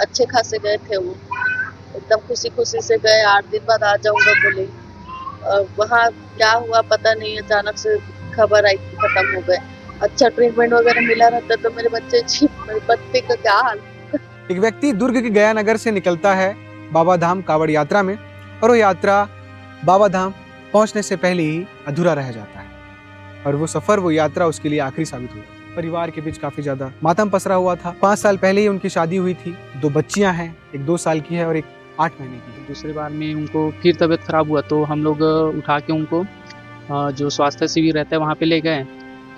अच्छे खासे गए थे वो, एकदम खुशी खुशी से गए, 8 दिन बाद आ जाऊंगा बोले। और वहाँ क्या हुआ पता नहीं, अचानक से खबर आई कि खत्म हो गए। अच्छा ट्रीटमेंट वगैरह मिला रहता तो मेरे मेरे बच्चे का क्या हाल। एक व्यक्ति दुर्ग के गया नगर से निकलता है बाबा धाम कावड़ यात्रा में, और वो यात्रा बाबा धाम पहुंचने से पहले ही अधूरा रह जाता है, और वो सफर, वो यात्रा उसके लिए आखिरी साबित हुई। परिवार के बीच काफी ज्यादा मातम पसरा हुआ था। 5 साल पहले ही उनकी शादी हुई थी, 2 बच्चियां हैं, एक 2 साल की है और एक 8 महीने की है। दूसरी बार में उनको फिर तबीयत खराब हुआ तो हम लोग उठा के उनको जो स्वास्थ्य शिविर रहता है वहाँ पे ले गए।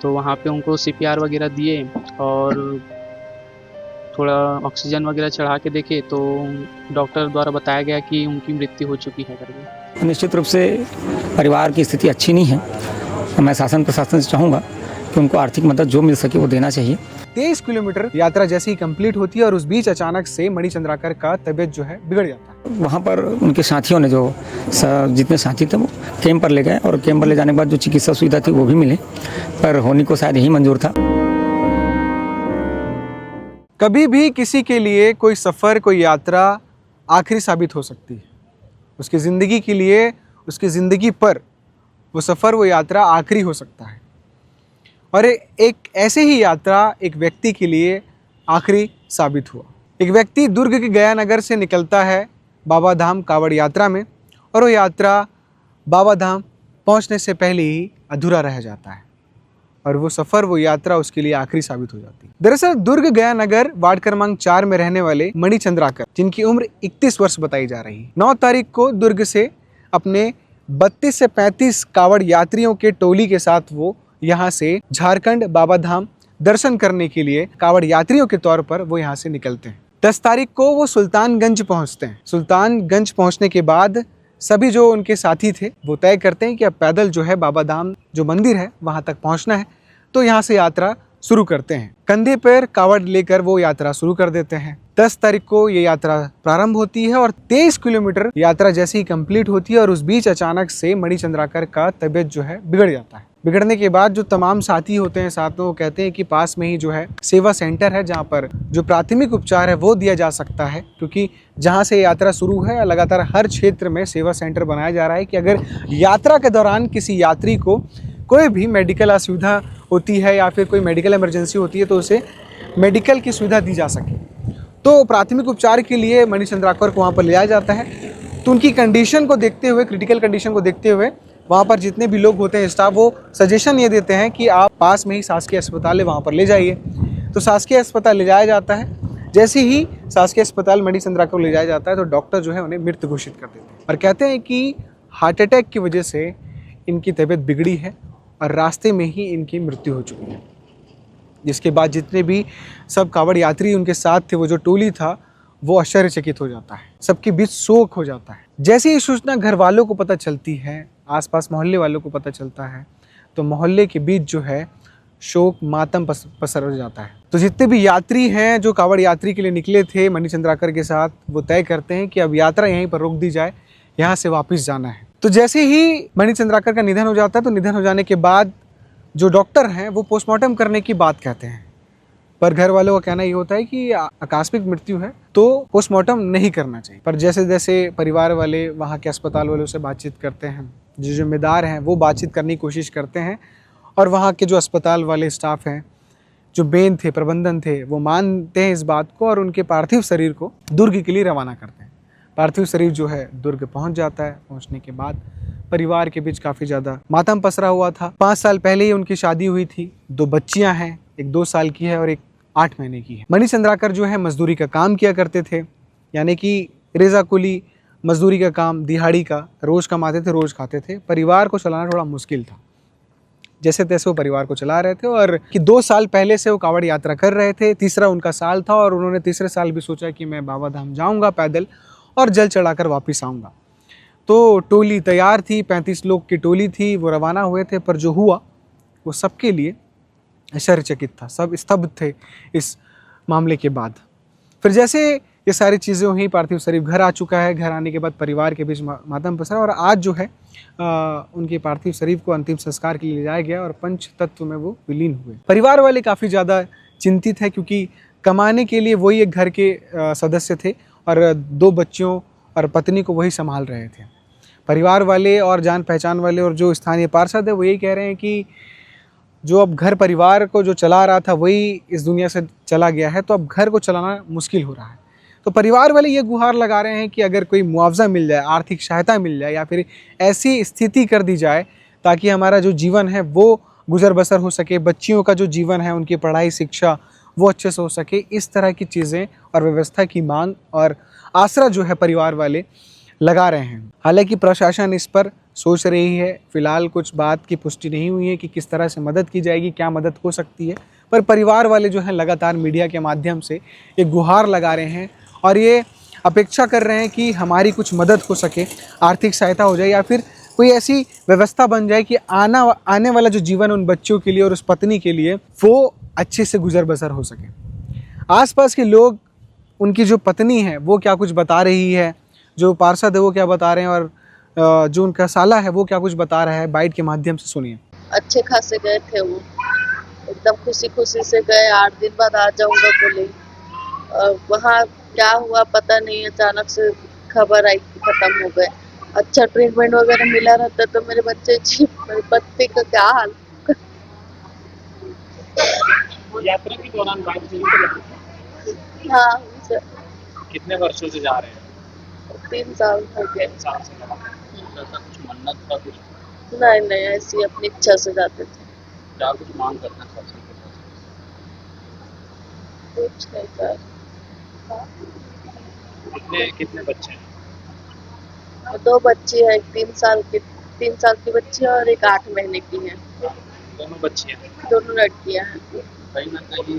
तो वहाँ पे उनको CPR वगैरह दिए और थोड़ा ऑक्सीजन वगैरह चढ़ा के देखे तो डॉक्टर द्वारा बताया गया कि उनकी मृत्यु हो चुकी है करके। निश्चित रूप से परिवार की स्थिति अच्छी नहीं है। मैं शासन प्रशासन से चाहूँगा कि उनको आर्थिक मदद जो मिल सके वो देना चाहिए। 23 किलोमीटर यात्रा जैसे ही कंप्लीट होती है और उस बीच अचानक से मणिचंद्राकर का तबियत जो है बिगड़ जाता है। वहाँ पर उनके साथियों ने जो जितने साथी थे वो कैंप पर ले गए, और कैंप पर ले जाने के बाद जो चिकित्सा सुविधा थी वो भी मिली, पर होनी को शायद यही मंजूर था। कभी भी किसी के लिए कोई सफ़र, कोई यात्रा आखिरी साबित हो सकती है। उसकी ज़िंदगी के लिए, उसकी ज़िंदगी पर वो सफ़र, वो यात्रा आखिरी हो सकता है। और एक ऐसे ही यात्रा एक व्यक्ति के लिए आखिरी साबित हुआ। एक व्यक्ति दुर्ग के गया नगर से निकलता है बाबा धाम कावड़ यात्रा में, और वो यात्रा बाबा धाम पहुंचने से पहले ही अधूरा रह जाता है, और वो सफ़र, वो यात्रा उसके लिए आखिरी साबित हो जाती है। दरअसल दुर्ग गया नगर वार्ड क्रमांक 4 में रहने वाले मणिचंद्राकर, जिनकी उम्र 31 वर्ष बताई जा रही है, 9 तारीख को दुर्ग से अपने 32 से 35 कावड़ यात्रियों के टोली के साथ वो यहाँ से झारखंड बाबा धाम दर्शन करने के लिए कावड़ यात्रियों के तौर पर वो यहाँ से निकलते हैं। 10 तारीख को वो सुल्तानगंज पहुँचते हैं। सुल्तानगंज पहुँचने के बाद सभी जो उनके साथी थे वो तय करते हैं कि अब पैदल जो है बाबा धाम जो मंदिर है वहाँ तक पहुँचना है, तो यहाँ से यात्रा शुरू करते हैं। कंधे पर कावड़ लेकर वो यात्रा शुरू कर देते हैं। 10 तारीख को ये यात्रा प्रारंभ होती है और 23 किलोमीटर यात्रा जैसे ही कंप्लीट होती है और उस बीच अचानक से मणिचंद्राकर का तबियत जो है बिगड़ जाता है। बिगड़ने के बाद जो तमाम साथी होते हैं साथ में, वो कहते हैं कि पास में ही जो है सेवा सेंटर है, जहाँ पर जो प्राथमिक उपचार है वो दिया जा सकता है, क्योंकि जहाँ से यात्रा शुरू है लगातार हर क्षेत्र में सेवा सेंटर बनाया जा रहा है कि अगर यात्रा के दौरान किसी यात्री को कोई भी मेडिकल असुविधा होती है या फिर कोई मेडिकल इमरजेंसी होती है तो उसे मेडिकल की सुविधा दी जा सके। तो प्राथमिक उपचार के लिए मणिचंद्राकर को वहाँ पर ले जाया जाता है। तो उनकी कंडीशन को देखते हुए, क्रिटिकल कंडीशन को देखते हुए, वहाँ पर जितने भी लोग होते हैं स्टाफ, वो सजेशन ये देते हैं कि आप पास में ही शासकीय अस्पताल है वहाँ पर ले जाइए। तो शासकीय अस्पताल ले जाया जाता है। जैसे ही शासकीय अस्पताल मणिचंद्राकर को ले जाया जाता है तो डॉक्टर जो है उन्हें मृत घोषित कर देते हैं और कहते हैं कि हार्ट अटैक की वजह से इनकी तबीयत बिगड़ी है और रास्ते में ही इनकी मृत्यु हो चुकी है। जिसके बाद जितने भी सब कावड़ यात्री उनके साथ थे, वो जो टोली था, वो आश्चर्यचकित हो जाता है। सबके बीच शोक हो जाता है। जैसे ही सूचना घर वालों को पता चलती है, आसपास मोहल्ले वालों को पता चलता है, तो मोहल्ले के बीच जो है शोक, मातम पसर जाता है। तो जितने भी यात्री हैं जो कावड़ यात्री के लिए निकले थे मणिचंद्राकर के साथ, वो तय करते हैं कि अब यात्रा यहीं पर रोक दी जाए, यहाँ से वापस जाना है। तो जैसे ही मणिचंद्राकर का निधन हो जाता है, तो निधन हो जाने के बाद जो डॉक्टर हैं वो पोस्टमार्टम करने की बात कहते हैं, पर घर वालों का कहना ये होता है कि आकस्मिक मृत्यु है तो पोस्टमार्टम नहीं करना चाहिए। पर जैसे जैसे परिवार वाले वहाँ के अस्पताल वालों से बातचीत करते हैं, जो जिम्मेदार हैं वो बातचीत करने की कोशिश करते हैं, और वहाँ के जो अस्पताल वाले स्टाफ हैं, जो मेन थे, प्रबंधन थे, वो मानते हैं इस बात को और उनके पार्थिव शरीर को दुर्ग के लिए रवाना करते हैं। पार्थिव शरीर जो है दुर्ग पहुँच जाता है। पहुँचने के बाद परिवार के बीच काफ़ी ज़्यादा मातम पसरा हुआ था। 5 साल पहले ही उनकी शादी हुई थी, 2 बच्चियां हैं, एक 2 साल की है और एक 8 महीने की है। मणिचंद्राकर जो है मजदूरी का काम किया करते थे, यानी कि रेजा कुली मजदूरी का काम, दिहाड़ी का, रोज़ कमाते थे, रोज़ खाते थे। परिवार को चलाना थोड़ा मुश्किल था। जैसे तैसे वो परिवार को चला रहे थे, और कि 2 साल पहले से वो कावड़ यात्रा कर रहे थे। तीसरा उनका साल था और उन्होंने तीसरे साल भी सोचा कि मैं बाबा धाम जाऊँगा पैदल और जल चढ़ाकर वापस आऊँगा। तो टोली तैयार थी, 35 लोग की टोली थी, वो रवाना हुए थे। पर जो हुआ वो सबके लिए आश्चर्यचकित था। सब स्तब्ध थे इस मामले के बाद। फिर जैसे ये सारी चीज़ें हुई, पार्थिव शरीर घर आ चुका है। घर आने के बाद परिवार के बीच मातम पसरा और आज जो है उनके पार्थिव शरीर को अंतिम संस्कार के लिए ले जाया गया और पंच तत्व में वो विलीन हुए। परिवार वाले काफ़ी ज़्यादा चिंतित है, क्योंकि कमाने के लिए वही एक घर के सदस्य थे और 2 बच्चों और पत्नी को वही संभाल रहे थे। परिवार वाले और जान पहचान वाले और जो स्थानीय पार्षद है वो यही कह रहे हैं कि जो अब घर परिवार को जो चला रहा था वही इस दुनिया से चला गया है, तो अब घर को चलाना मुश्किल हो रहा है। तो परिवार वाले ये गुहार लगा रहे हैं कि अगर कोई मुआवजा मिल जाए, आर्थिक सहायता मिल जाए या फिर ऐसी स्थिति कर दी जाए ताकि हमारा जो जीवन है वो गुजर बसर हो सके, बच्चियों का जो जीवन है उनकी पढ़ाई शिक्षा वो अच्छे से हो सके, इस तरह की चीज़ें और व्यवस्था की मांग और आसरा जो है परिवार वाले लगा रहे हैं। हालांकि प्रशासन इस पर सोच रही है, फिलहाल कुछ बात की पुष्टि नहीं हुई है कि किस तरह से मदद की जाएगी, क्या मदद हो सकती है, पर परिवार वाले जो हैं लगातार मीडिया के माध्यम से एक गुहार लगा रहे हैं और ये अपेक्षा कर रहे हैं कि हमारी कुछ मदद हो सके, आर्थिक सहायता हो जाए या फिर कोई ऐसी व्यवस्था बन जाए कि आने वाला जो जीवन उन बच्चों के लिए और उस पत्नी के लिए वो अच्छे से गुजर बसर हो सके। आसपास के लोग, उनकी जो पत्नी है वो क्या कुछ बता रही है, जो पार्षद है वो क्या बता रहे हैं और जो उनका साला है वो क्या कुछ बता रहा है, बाइट के माध्यम से सुनिए। अच्छे खासे गए थे वो, एकदम खुशी खुशी से गए, 8 दिन बाद आ जाऊंगा बोले। वहाँ क्या हुआ पता नहीं, अचानक से खबर आई कि खत्म हो गए। अच्छा ट्रीटमेंट वगैरह मिला रहता तो मेरे बच्चे मेरे पति का क्या हाल। यात्रा के दौरान बात हुई तो हाँ सर, कितने वर्षों से जा रहे हैं? 3 साल हो गए। 3 साल से लगा। ऐसा कुछ मन्नत का कुछ नहीं ऐसी अपनी इच्छा से जाते थे। क्या कुछ मांग करना शासन के पास? कुछ नहीं सर। कितने बच्चे हैं? 2 बच्ची है, एक 3 साल की बच्ची है और एक 8 महीने की है। दोनों बच्चियां हैं। दोनों लड़कियां हैं। कहीं ना कहीं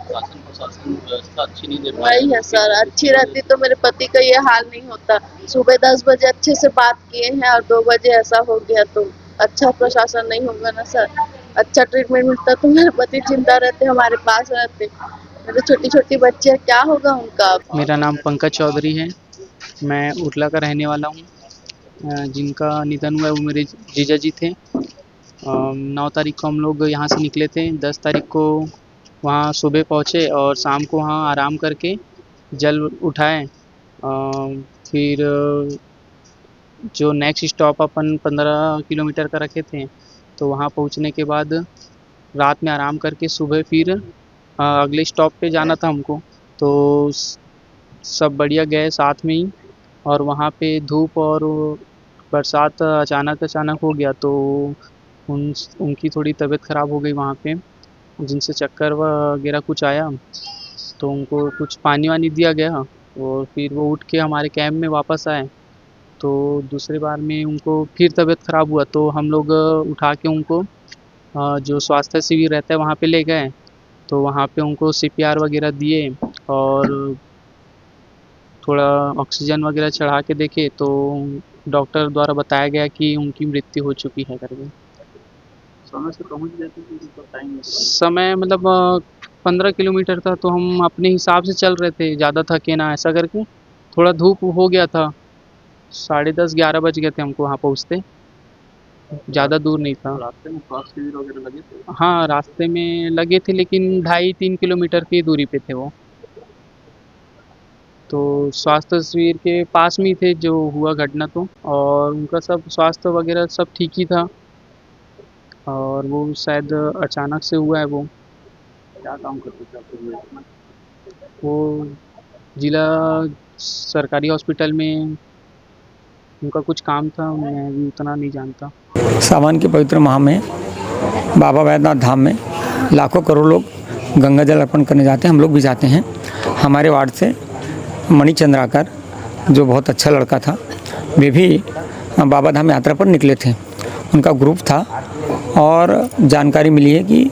शासन प्रशासन व्यवस्था अच्छी नहीं दे पा रही वही है सर, अच्छी रहती तो मेरे पति का ये हाल नहीं होता। सुबह 10 बजे अच्छे से बात किए हैं और 2 बजे ऐसा हो गया, तो अच्छा प्रशासन नहीं होगा ना सर। अच्छा ट्रीटमेंट मिलता तो मेरे पति जिंदा रहते, हमारे पास रहते। मेरे छोटी छोटी बच्चियां, क्या होगा उनका। मेरा नाम पंकज चौधरी है, मैं उरला का रहने वाला हूँ। जिनका निधन हुआ है वो मेरे जीजा जी थे। 9 तारीख को हम लोग यहाँ से निकले थे, 10 तारीख को वहाँ सुबह पहुँचे और शाम को वहाँ आराम करके जल उठाए। फिर जो नेक्स्ट स्टॉप अपन 15 किलोमीटर का रखे थे, तो वहाँ पहुँचने के बाद रात में आराम करके सुबह फिर अगले स्टॉप पे जाना था हमको। तो सब बढ़िया गए साथ में ही, और वहाँ पे धूप और बरसात अचानक हो गया, तो उनकी थोड़ी तबीयत ख़राब हो गई वहाँ पे, जिनसे चक्कर वगैरह कुछ आया। तो उनको कुछ पानी वानी दिया गया और फिर वो उठ के हमारे कैंप में वापस आए। तो दूसरी बार में उनको फिर तबीयत ख़राब हुआ, तो हम लोग उठा के उनको जो स्वास्थ्य शिविर रहता है वहाँ पे ले गए। तो वहाँ पे उनको CPR वगैरह दिए और थोड़ा ऑक्सीजन वगैरह चढ़ा के देखे, तो डॉक्टर द्वारा बताया गया कि उनकी मृत्यु हो चुकी है करके। समय से पहुंच जाते थे तो टाइम समय मतलब 15 किलोमीटर था, तो हम अपने हिसाब से चल रहे थे, ज़्यादा थके ना ऐसा करके। थोड़ा धूप हो गया था, 10:30-11 बज गए थे हमको वहाँ पहुँचते, ज़्यादा दूर नहीं था। रास्ते में स्वास्थ्य शिविर वगैरह लगे थे? हाँ, रास्ते में लगे थे, लेकिन 2.5-3 किलोमीटर की दूरी पे थे वो। तो स्वास्थ्य शिविर के पास में ही थे जो हुआ घटना, तो और उनका सब स्वास्थ्य वगैरह सब ठीक ही था, और वो शायद अचानक से हुआ है। वो क्या काम करते थे आप? वो जिला सरकारी हॉस्पिटल में उनका कुछ काम था, मैं भी उतना नहीं जानता। सावन के पवित्र माह में बाबा वैद्यनाथ धाम में लाखों करोड़ लोग गंगा जल अर्पण करने जाते हैं, हम लोग भी जाते हैं। हमारे वार्ड से मणिचंद्राकर, जो बहुत अच्छा लड़का था, वे भी बाबा धाम यात्रा पर निकले थे। उनका ग्रुप था और जानकारी मिली है कि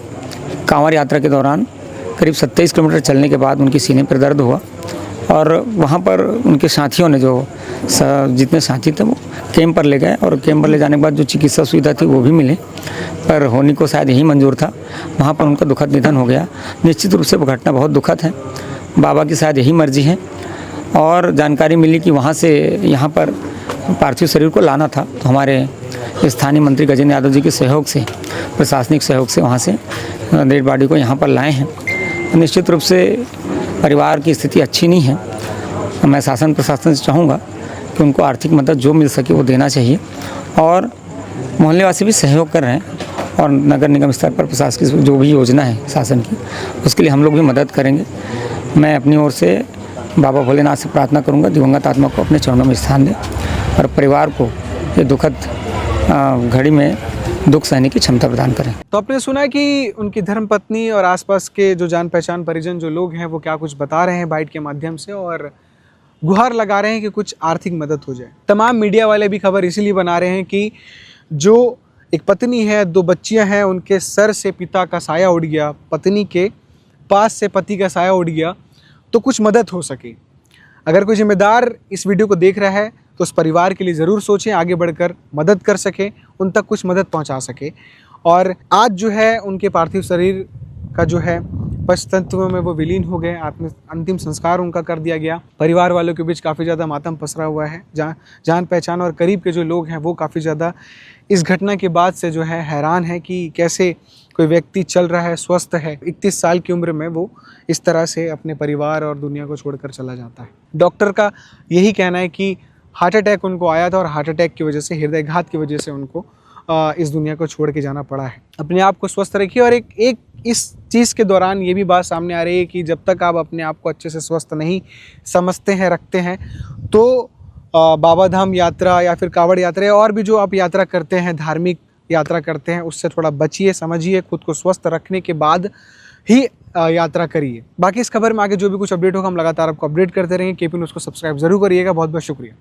कांवड़ यात्रा के दौरान करीब 27 किलोमीटर चलने के बाद उनके सीने पर दर्द हुआ, और वहाँ पर उनके साथियों ने, जो जितने साथी थे, वो कैंप पर ले गए, और कैंप पर ले जाने के बाद जो चिकित्सा सुविधा थी वो भी मिले, पर होनी को शायद यही मंजूर था। वहाँ पर उनका दुखद निधन हो गया। निश्चित रूप से वो घटना बहुत दुखद है, बाबा की शायद यही मर्जी है। और जानकारी मिली कि वहाँ से यहाँ पर पार्थिव शरीर को लाना था, तो हमारे स्थानीय मंत्री गजेंद्र यादव जी के सहयोग से, प्रशासनिक सहयोग से वहाँ से डेड बॉडी को यहाँ पर लाए हैं। निश्चित रूप से परिवार की स्थिति अच्छी नहीं है। मैं शासन प्रशासन से चाहूँगा कि उनको आर्थिक मदद जो मिल सके वो देना चाहिए, और मोहल्लेवासी भी सहयोग कर रहे हैं, और नगर निगम स्तर पर प्रशासन की जो भी योजना है शासन की, उसके लिए हम लोग भी मदद करेंगे। मैं अपनी ओर से बाबा भोलेनाथ से प्रार्थना करूंगा दिवंगत आत्मा को अपने चरणों में स्थान दें और परिवार को ये दुखद घड़ी में दुख सहने की क्षमता प्रदान करें। तो आपने सुना कि उनकी धर्मपत्नी और आसपास के जो जान पहचान परिजन जो लोग हैं वो क्या कुछ बता रहे हैं बाइट के माध्यम से, और गुहार लगा रहे हैं कि कुछ आर्थिक मदद हो जाए। तमाम मीडिया वाले भी खबर इसीलिए बना रहे हैं कि जो एक पत्नी है, 2 बच्चियां हैं, उनके सर से पिता का साया उड़ गया, पत्नी के पास से पति का साया उड़ गया, तो कुछ मदद हो सके। अगर कोई जिम्मेदार इस वीडियो को देख रहा है तो उस परिवार के लिए ज़रूर सोचें, आगे बढ़कर मदद कर सके, उन तक कुछ मदद पहुंचा सके। और आज जो है उनके पार्थिव शरीर का जो है पंचतत्व में वो विलीन हो गए, अंतिम संस्कार उनका कर दिया गया। परिवार वालों के बीच काफ़ी ज़्यादा मातम पसरा हुआ है। जान पहचान और करीब के जो लोग हैं वो काफ़ी ज़्यादा इस घटना के बाद से जो है हैरान है कि कैसे कोई व्यक्ति चल रहा है, स्वस्थ है, 31 साल की उम्र में वो इस तरह से अपने परिवार और दुनिया को छोड़कर चला जाता है। डॉक्टर का यही कहना है कि हार्ट अटैक उनको आया था और हार्ट अटैक की वजह से, हृदयघात की वजह से उनको इस दुनिया को छोड़ के जाना पड़ा है। अपने आप को स्वस्थ रखिए। और एक इस चीज़ के दौरान ये भी बात सामने आ रही है कि जब तक आप अपने आप को अच्छे से स्वस्थ नहीं समझते हैं, रखते हैं, तो बाबा धाम यात्रा या फिर कांवड़ यात्रा और भी जो आप यात्रा करते हैं, धार्मिक यात्रा करते हैं, उससे थोड़ा बचिए, समझिए, खुद को स्वस्थ रखने के बाद ही यात्रा करिए। बाकी इस खबर में आगे जो भी कुछ अपडेट होगा हम लगातार आपको अपडेट करते रहेंगे। केपी न्यूज़ को सब्सक्राइब जरूर करिएगा। बहुत बहुत शुक्रिया।